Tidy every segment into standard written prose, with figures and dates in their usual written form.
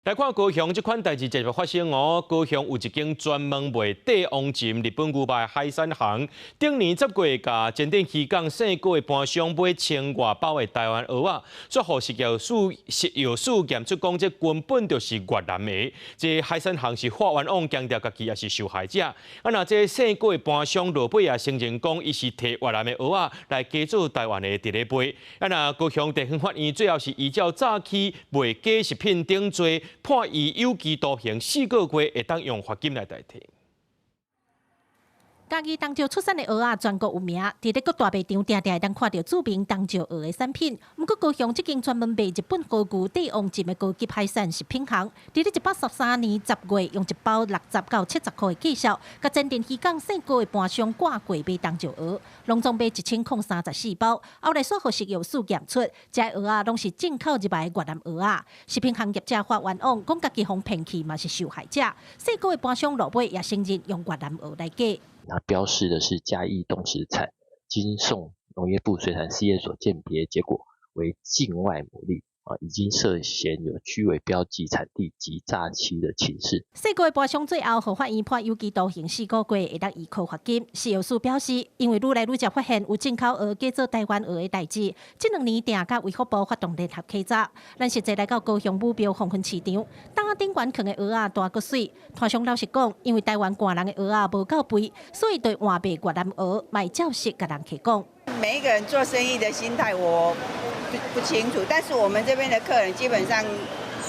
来看高雄这款代志接着发生哦。高雄有一间专门卖帝王鲫日本牛排海产行，顶年10月甲前顶渔港圣果的盘商买1000外包的台湾蚵仔，最后食药署验出讲，这根本就是越南的。这海产行是法院网强调家己也是受害者。那这圣果的盘商落尾也承认讲，伊是摕越南的蚵仔来加做台湾的伫咧卖。那高雄地方法院最后是依照早期卖假食品等罪。判以有期徒刑4个月，会当用罚金来代替。嘉义东石出产的蚵仔全国有名，伫咧各大卖场定定会当看到著名东石蚵的产品。不过高雄这间专门卖日本高级帝王鲫的高级海产食品行，伫咧113年10月用一包60到70块的价数，甲前店渔港圣果的盘商挂过买东石蚵，拢总卖1034包。后来所获食药署验出，这蚵仔拢是进口入来的越南蚵仔。食品行业者法冤枉，讲家己互骗去嘛是受害者。圣果的盘商落尾也承认用越南蚵来价。它标示的是嘉义冻食产，经送农业部水产试验所鉴别结果为境外牡蛎。已经涉嫌有虚伪标记产地及诈欺的情事。4个月盘商最后，法院判有期徒刑4个月，会当依扣罚金。食药署表示，因为愈来愈常发现有进口蚵假做台湾蚵的代志，这2年定甲卫福部发动联合稽查。咱实际来到高雄母标红粉市场，大顶悬放的蚵仔大个水。摊商老实讲，因为台湾赶人的蚵仔无够肥，所以对换卖越南蚵卖照实甲人客讲。每一个人做生意的心态我不清楚，但是我们这边的客人基本上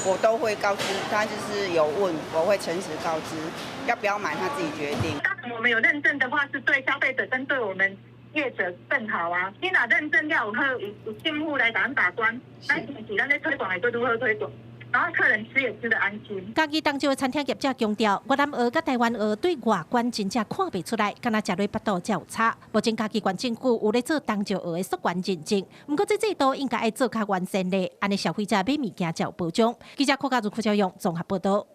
我都会告知他，就是有问我会诚实告知，要不要买他自己决定。当然我们有认证的话，是对消费者跟对我们业者更好啊。你若认证了有进户来打关，那是咱在推广来做如何推广？然后客人吃也吃得安心。嘉义东石的餐厅业者强调，越南蚵甲台湾蚵对外观真正看不出来，敢若食落腹肚才有差。目前嘉义县政府有咧做东石蚵的溯源认证，不过这制度应该要做较完善咧，安尼消费者买物件才有保障。记者柯家如赵永综合报道。